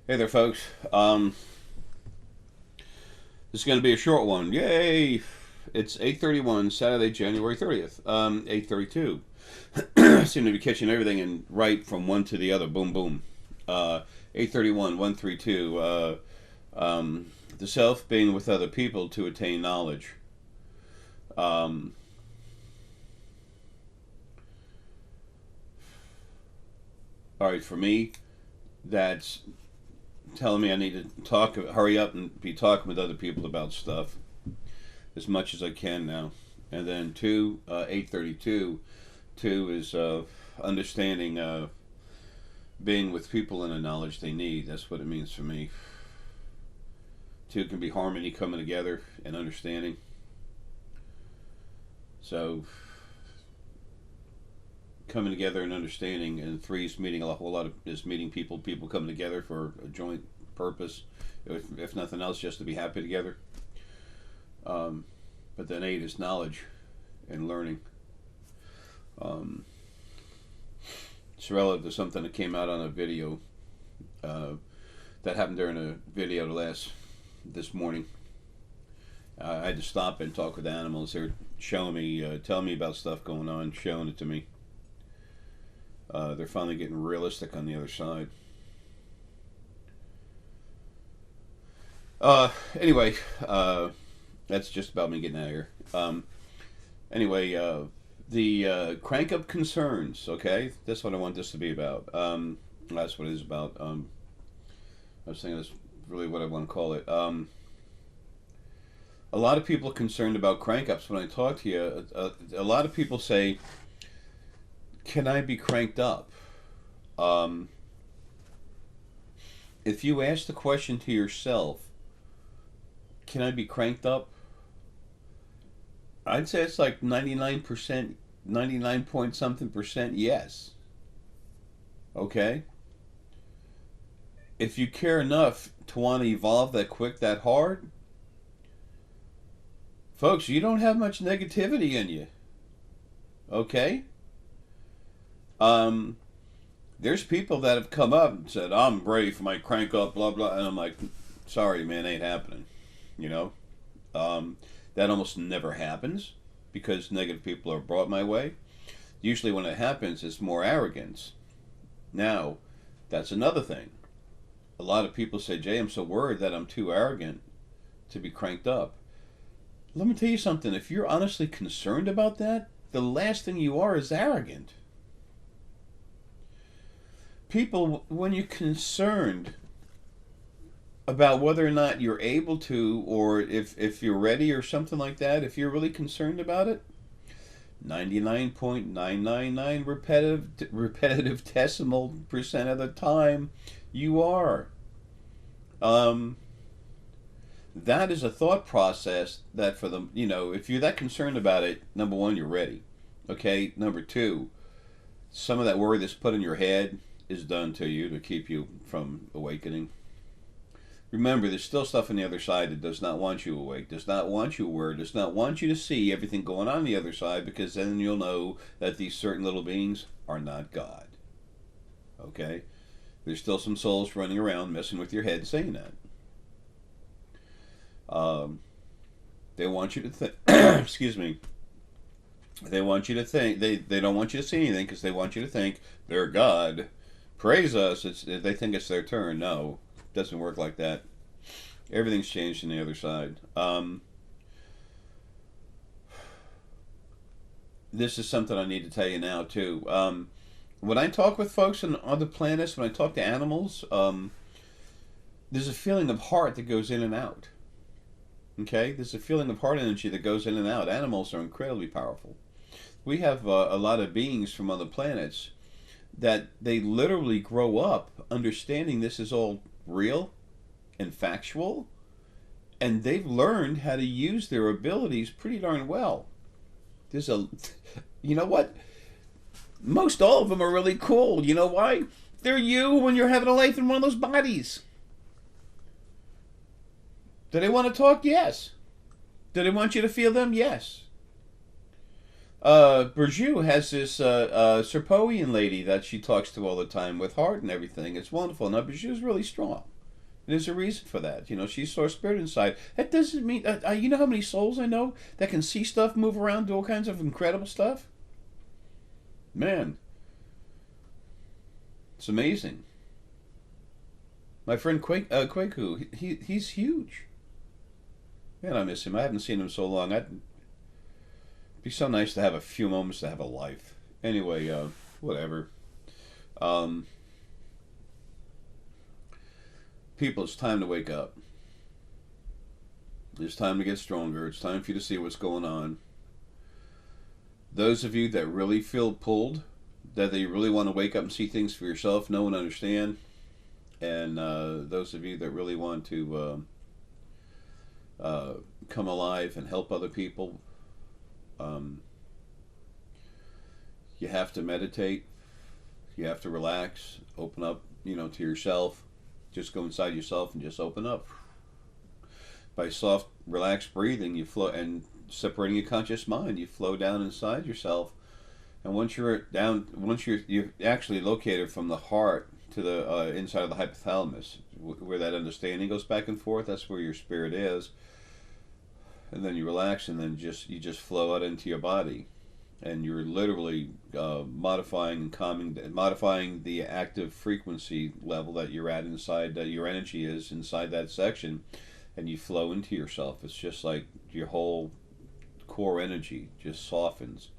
Hey there, folks. This is going to be a short one. Yay! It's 8:31, Saturday, January 30th. 8:32. Seem to be catching everything and right from one to the other. Boom, boom. 8:31, 132. The self being with other people to attain knowledge. Um, all right, for me, that's telling me I need to hurry up and be talking with other people about stuff as much as I can now. And then two, 8:32. Two is understanding being with people and the knowledge they need. That's what it means for me. Two can be harmony, coming together, and understanding. So coming together and understanding, and three is meeting a whole lot of is meeting people coming together for a joint purpose, if nothing else, just to be happy together. Um, but then eight is knowledge and learning. Um, it's relative to something that came out on a video uh, that happened during a video this morning. I had to stop and talk with animals. They're showing me, telling me about stuff going on, showing it to me. They're finally getting realistic on the other side. Anyway, that's just about me getting out of here. Anyway, the crank up concerns. Okay, that's what I want this to be about. That's what it is about. I was thinking that's really what I want to call it. A lot of people are concerned about crank ups. When I talk to you, a lot of people say, "Can I be cranked up?" Um, if you ask the question to yourself, "Can I be cranked up?" I'd say it's like 99%, 99 point something percent yes. Okay? If you care enough to want to evolve that quick, that hard, folks, you don't have much negativity in you. Okay? Um, there's people that have come up and said, "I'm ready for my crank up, blah, blah." And I'm like, sorry, man, ain't happening. You know? Um, that almost never happens because negative people are brought my way. Usually, when it happens, it's more arrogance. Now, that's another thing. A lot of people say, "Jay, I'm so worried that I'm too arrogant to be cranked up." Let me tell you something. If you're honestly concerned about that, the last thing you are is arrogant. People, when you're concerned about whether or not you're able to, or if you're ready or something like that, if you're really concerned about it, 99.999 repetitive decimal percent of the time, you are. Um, that is a thought process that for them, if you're that concerned about it, number one, you're ready. Okay. Number two, some of that worry that's put in your head is done to you to keep you from awakening. Remember, there's still stuff on the other side that does not want you awake, does not want you aware, does not want you to see everything going on the other side, because then you'll know that these certain little beings are not God. Okay? There's still some souls running around messing with your head saying that. Um, they want you to think, excuse me, they want you to think, they don't want you to see anything because they want you to think they're God. Praise us. They think it's their turn. No, it doesn't work like that. Everything's changed on the other side. This is something I need to tell you now too. When I talk with folks on other planets, when I talk to animals, there's a feeling of heart that goes in and out. Okay, there's a feeling of heart energy that goes in and out. Animals are incredibly powerful. We have a lot of beings from other planets that they literally grow up understanding this is all real and factual, and they've learned how to use their abilities pretty darn well. There's a, you know what? Most all of them are really cool. You know why? They're you when you're having a life in one of those bodies. Do they want to talk? Yes. Do they want you to feel them? Yes. Burju has this Serpoian lady that she talks to all the time with heart and everything. It's wonderful. Now, Burju's really strong. And there's a reason for that. You know, she saw spirit inside. That doesn't mean, you know how many souls I know that can see stuff, move around, do all kinds of incredible stuff? Man, it's amazing. My friend Kwaku, he's huge. Man, I miss him. I haven't seen him so long. It'd be so nice to have a few moments to have a life. Anyway, whatever. Um, People, it's time to wake up. It's time to get stronger. It's time for you to see what's going on. Those of you that really feel pulled, that they really want to wake up and see things for yourself, know and understand, and those of you that really want to come alive and help other people, you have to meditate. You have to relax, open up, to yourself. Just go inside yourself and just open up. By soft, relaxed breathing, you flow, and separating your conscious mind, you flow down inside yourself. And once you're actually located from the heart to the inside of the hypothalamus, where that understanding goes back and forth. That's where your spirit is. And then you relax, and then you just flow out into your body, and you're literally modifying and modifying the active frequency level that you're at inside, that your energy is inside that section, and you flow into yourself. It's just like your whole core energy just softens,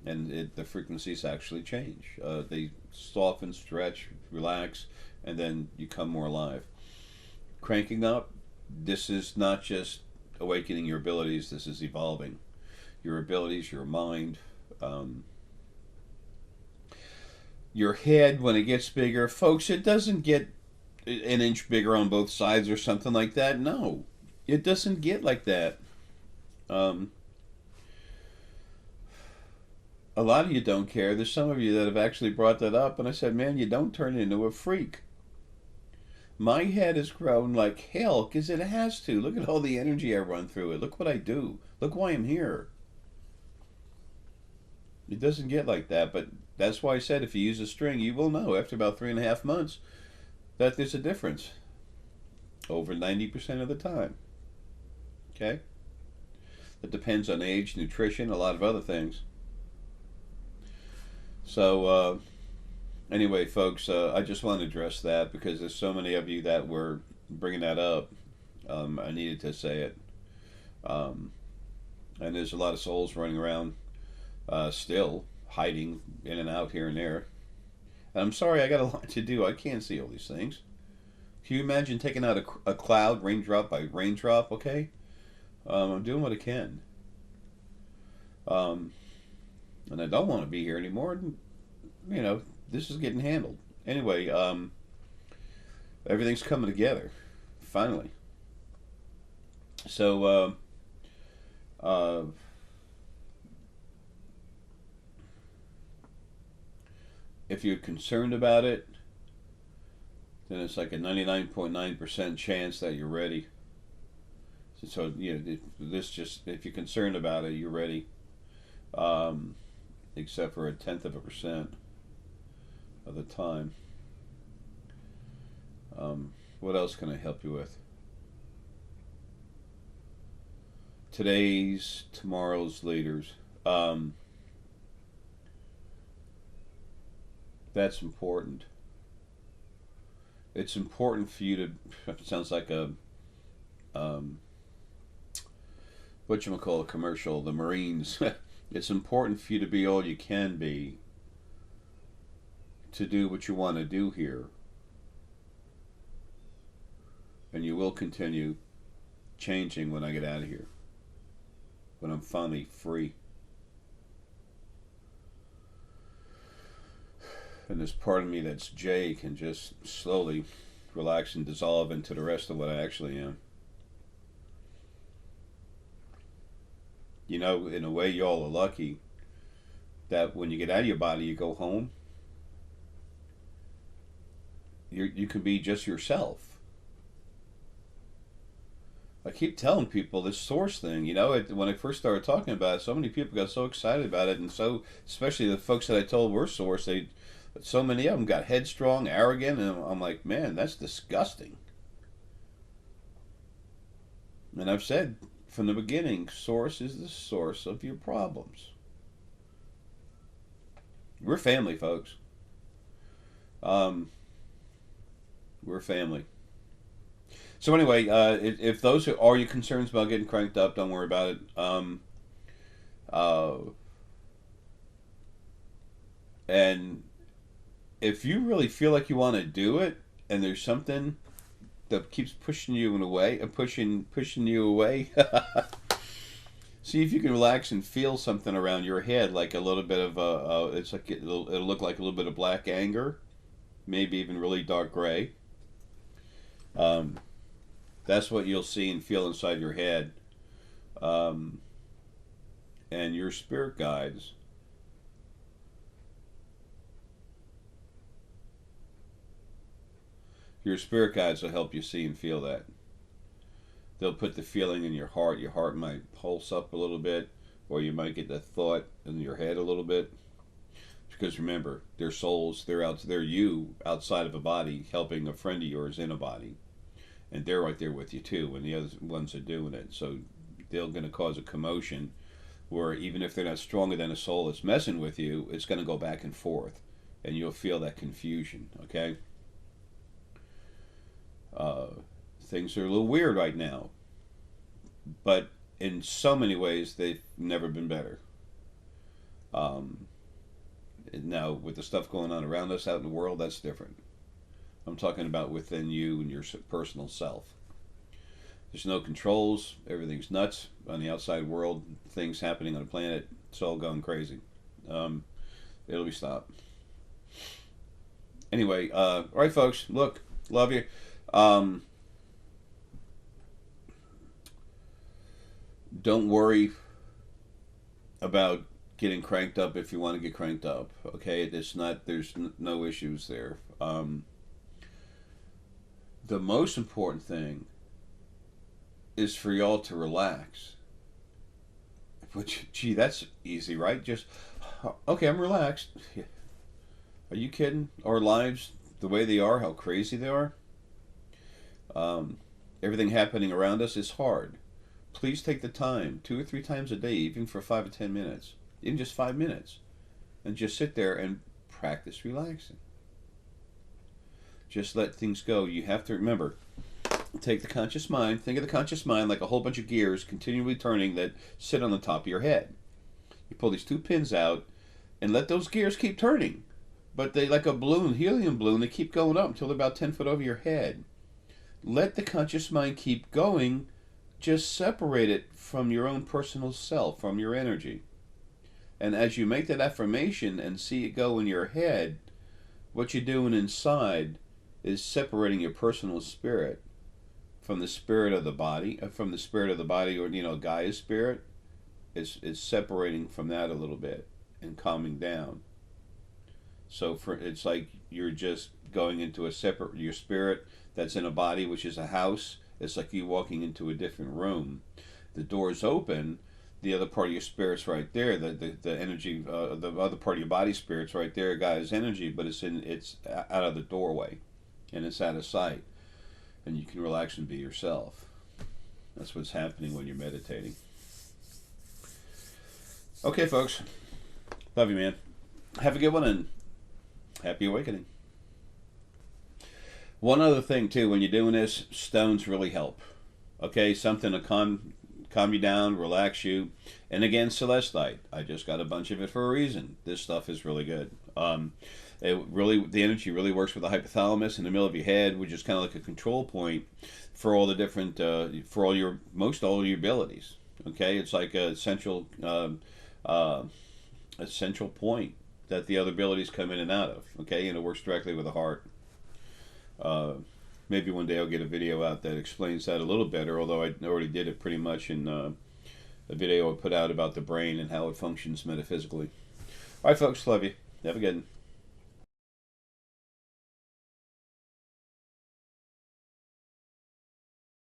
and the frequencies actually change. They soften, stretch, relax, and then you come more alive. Cranking up, this is not just awakening your abilities, this is evolving your abilities, your mind, your head. When it gets bigger, folks, it doesn't get an inch bigger on both sides or something like that. No, it doesn't get like that. A lot of you don't care. There's some of you that have actually brought that up, and I said, man, you don't turn into a freak. My head has grown like hell because it has to. Look at all the energy I run through it. Look what I do. Look why I'm here. It doesn't get like that, but that's why I said if you use a string, you will know after about 3.5 months that there's a difference. Over 90% of the time. Okay? It depends on age, nutrition, a lot of other things. So, anyway, folks, I just want to address that because there's so many of you that were bringing that up. I needed to say it. And there's a lot of souls running around still, hiding in and out here and there. And I'm sorry, I got a lot to do. I can't see all these things. Can you imagine taking out a cloud, raindrop by raindrop, okay? I'm doing what I can. And I don't want to be here anymore. This is getting handled. Anyway, everything's coming together, finally. So, if you're concerned about it, then it's like a 99.9% chance that you're ready. So, if you're concerned about it, you're ready. Except for 0.1% of the time. What else can I help you with? Tomorrow's leaders. That's important. It's important for you to. It sounds like a whatchamacallit commercial. The Marines. It's important for you to be all you can be to do what you want to do here. And you will continue changing when I get out of here. When I'm finally free. And this part of me that's Jay can just slowly relax and dissolve into the rest of what I actually am. In a way, y'all are lucky that when you get out of your body, you go home. You can be just yourself. I keep telling people this source thing. When I first started talking about it, so many people got so excited about it, and so especially the folks that I told were source, so many of them got headstrong, arrogant, and I'm like, man, that's disgusting. And I've said from the beginning, source is the source of your problems. We're family, folks. Um, we're family. So anyway, if those are your concerns about getting cranked up, don't worry about it. Uh, and if you really feel like you want to do it, and there's something that keeps pushing you in a way, pushing you away, see if you can relax and feel something around your head, like a little bit of it's like it'll look like a little bit of black anger, maybe even really dark gray. Um, that's what you'll see and feel inside your head. Um, and your spirit guides, your spirit guides will help you see and feel that. They'll put the feeling in your heart. Your heart might pulse up a little bit, or you might get that thought in your head a little bit. Because remember, they're souls. They're you outside of a body, helping a friend of yours in a body, and they're right there with you too when the other ones are doing it. So they're going to cause a commotion, where even if they're not stronger than a soul that's messing with you, it's going to go back and forth, and you'll feel that confusion. Okay. Uh, Things are a little weird right now, but in so many ways they've never been better. Um, Now, with the stuff going on around us out in the world, that's different. I'm talking about within you and your personal self. There's no controls. Everything's nuts on the outside world. Things happening on the planet. It's all going crazy. Um, it'll be stopped. Anyway, all right, folks. Look, love you. Um, don't worry about getting cranked up if you want to get cranked up. Okay, it's not. There's no issues there. The most important thing is for y'all to relax. Which, gee, that's easy, right? Just okay. I'm relaxed. Are you kidding? Our lives, the way they are, how crazy they are. Um, Everything happening around us is hard. Please take the time, 2 or 3 times a day, even for 5 or 10 minutes, even just 5 minutes, and just sit there and practice relaxing. Just let things go. You have to remember, take the conscious mind, think of the conscious mind like a whole bunch of gears continually turning that sit on the top of your head. You pull these 2 pins out and let those gears keep turning. But they, like a balloon, helium balloon, they keep going up until they're about 10 foot over your head. Let the conscious mind keep going. Just separate it from your own personal self, from your energy. And as you make that affirmation and see it go in your head, what you're doing inside is separating your personal spirit from the spirit of the body, or Gaia's spirit. It's separating from that a little bit and calming down. So it's like you're just going into your spirit that's in a body, which is a house. It's like you walking into a different room. The door's open. The other part of your spirit's right there. The energy, the other part of your body spirit's right there. Guy's energy, but it's out of the doorway, and it's out of sight, and you can relax and be yourself. That's what's happening when you're meditating. Okay, folks. Love you, man. Have a good one, and happy awakening. One other thing too, when you're doing this, stones really help. Okay, something to calm you down, relax you. And again, celestite. I just got a bunch of it for a reason. This stuff is really good. The energy really works with the hypothalamus in the middle of your head, which is kind of like a control point for all the different, for all your abilities. Okay, it's like a central point that the other abilities come in and out of. Okay, and it works directly with the heart. Maybe one day I'll get a video out that explains that a little better, although I already did it pretty much in a video I put out about the brain and how it functions metaphysically. All right, folks, love you. Have a good one.